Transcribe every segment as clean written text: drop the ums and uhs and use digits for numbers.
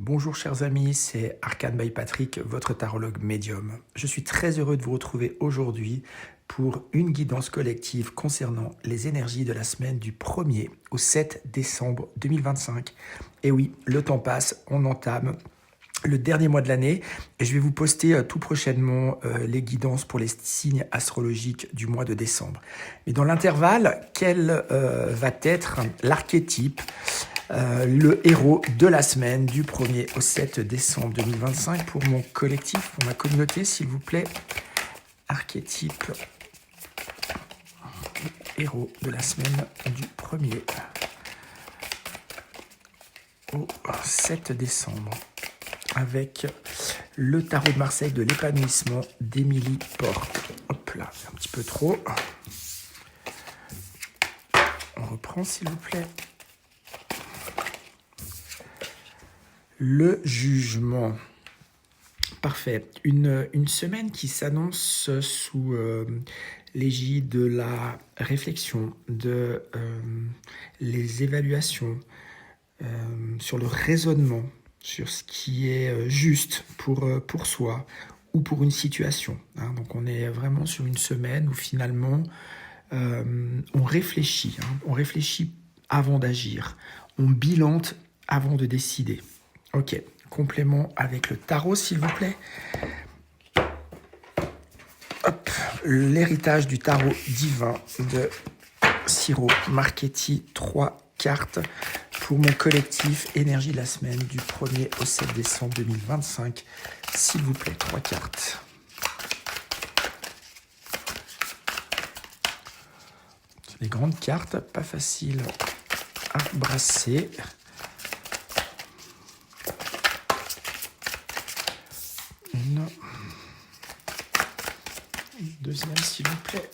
Bonjour chers amis, c'est Arcane by Patrick, votre tarologue médium. Je suis très heureux de vous retrouver aujourd'hui pour une guidance collective concernant les énergies de la semaine du 1er au 7 décembre 2025. Et oui, le temps passe, on entame le dernier mois de l'année et je vais vous poster tout prochainement les guidances pour les signes astrologiques du mois de décembre. Mais dans l'intervalle, quel va être l'archétype le héros de la semaine du 1er au 7 décembre 2025 pour mon collectif, pour ma communauté, s'il vous plaît. Archétype héros de la semaine du 1er au 7 décembre avec le tarot de Marseille de l'épanouissement d'Émilie Porte. Hop là, c'est un petit peu trop. On reprend, s'il vous plaît. Le jugement. Parfait. Une semaine qui s'annonce sous l'égide de la réflexion, de les évaluations, sur le raisonnement, sur ce qui est juste pour soi ou pour une situation. Hein. Donc on est vraiment sur une semaine où finalement on réfléchit. Hein. On réfléchit avant d'agir. On bilante avant de décider. Ok, complément avec le tarot, s'il vous plaît. Hop, l'héritage du tarot divin de Ciro Marchetti, 3 cartes pour mon collectif énergie de la semaine du 1er au 7 décembre 2025. S'il vous plaît, 3 cartes. C'est des grandes cartes, pas faciles à brasser. Deuxième, s'il vous plaît.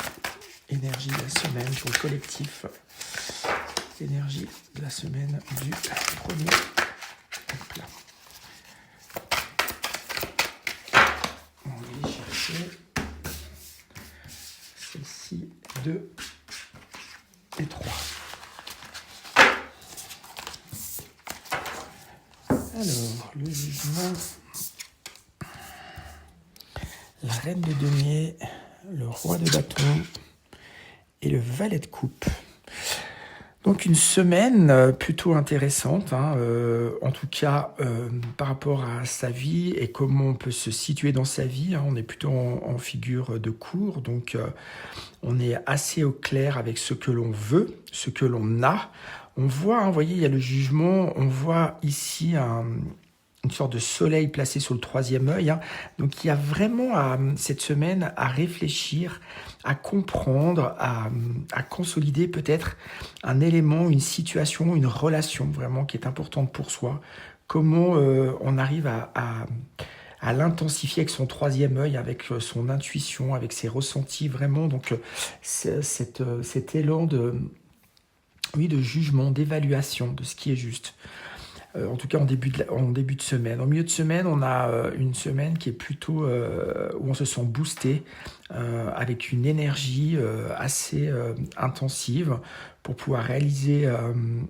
Énergie de la semaine pour le collectif. Énergie de la semaine du 1er. Hop là. On va aller chercher celle-ci, 2 et 3. Alors, le jugement. La reine de denier, le roi de bâton et le valet de coupe. Donc une semaine plutôt intéressante, hein, en tout cas par rapport à sa vie et comment on peut se situer dans sa vie. Hein, on est plutôt en figure de cour, donc on est assez au clair avec ce que l'on veut, ce que l'on a. On voit, hein, vous voyez, il y a le jugement, on voit ici une sorte de soleil placé sur le 3e œil. Hein. Donc il y a vraiment cette semaine à réfléchir, à comprendre, à consolider peut-être un élément, une situation, une relation vraiment qui est importante pour soi. Comment on arrive à l'intensifier avec son 3e œil, avec son intuition, avec ses ressentis vraiment. Donc cet élan de jugement, d'évaluation de ce qui est juste. En tout cas en début de semaine. En milieu de semaine, on a une semaine qui est plutôt où on se sent boosté avec une énergie assez intensive pour pouvoir réaliser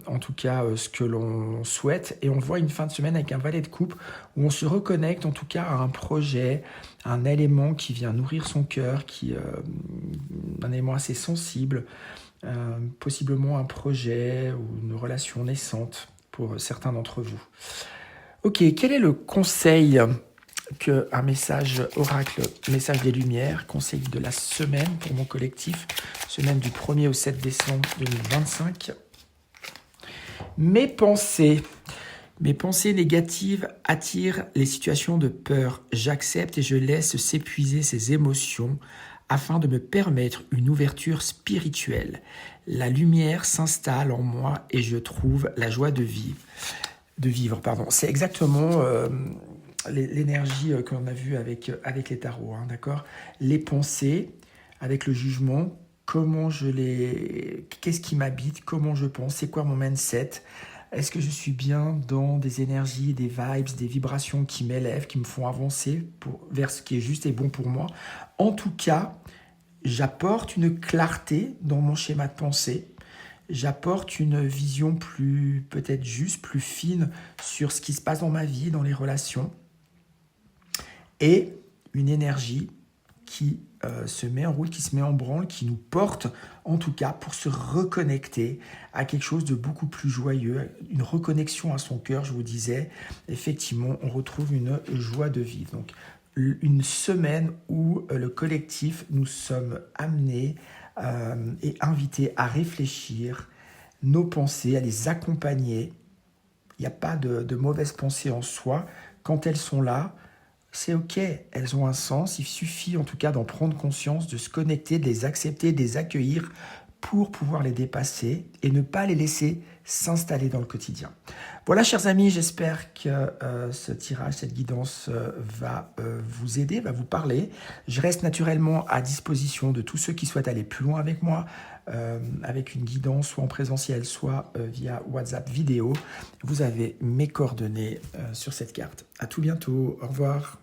en tout cas ce que l'on souhaite. Et on voit une fin de semaine avec un valet de coupe où on se reconnecte en tout cas à un projet, un élément qui vient nourrir son cœur, un élément assez sensible, possiblement un projet ou une relation naissante pour certains d'entre vous. Ok, quel est le conseil un message oracle, message des lumières, conseil de la semaine pour mon collectif, semaine du 1er au 7 décembre 2025. Mes pensées négatives attirent les situations de peur. J'accepte et je laisse s'épuiser ces émotions afin de me permettre une ouverture spirituelle. La lumière s'installe en moi et je trouve la joie de vivre. C'est exactement l'énergie qu'on a vue avec les tarots, hein, d'accord ? Les pensées, avec le jugement, qu'est-ce qui m'habite, comment je pense, c'est quoi mon mindset ? Est-ce que je suis bien dans des énergies, des vibes, des vibrations qui m'élèvent, qui me font avancer vers ce qui est juste et bon pour moi ? En tout cas, j'apporte une clarté dans mon schéma de pensée. j'apporte une vision plus, peut-être juste, plus fine sur ce qui se passe dans ma vie, dans les relations, et une énergie qui se met en route, qui se met en branle, qui nous porte, en tout cas, pour se reconnecter à quelque chose de beaucoup plus joyeux, une reconnexion à son cœur, je vous disais. Effectivement, on retrouve une joie de vivre. Donc, une semaine où le collectif, nous sommes amenés et invités à réfléchir nos pensées, à les accompagner. Il n'y a pas de mauvaises pensées en soi. Quand elles sont là, c'est OK, elles ont un sens. Il suffit en tout cas d'en prendre conscience, de se connecter, de les accepter, de les accueillir pour pouvoir les dépasser et ne pas les laisser s'installer dans le quotidien. Voilà, chers amis, j'espère que ce tirage, cette guidance va vous aider, va vous parler. Je reste naturellement à disposition de tous ceux qui souhaitent aller plus loin avec moi, avec une guidance soit en présentiel, soit via WhatsApp vidéo. Vous avez mes coordonnées sur cette carte. À tout bientôt. Au revoir.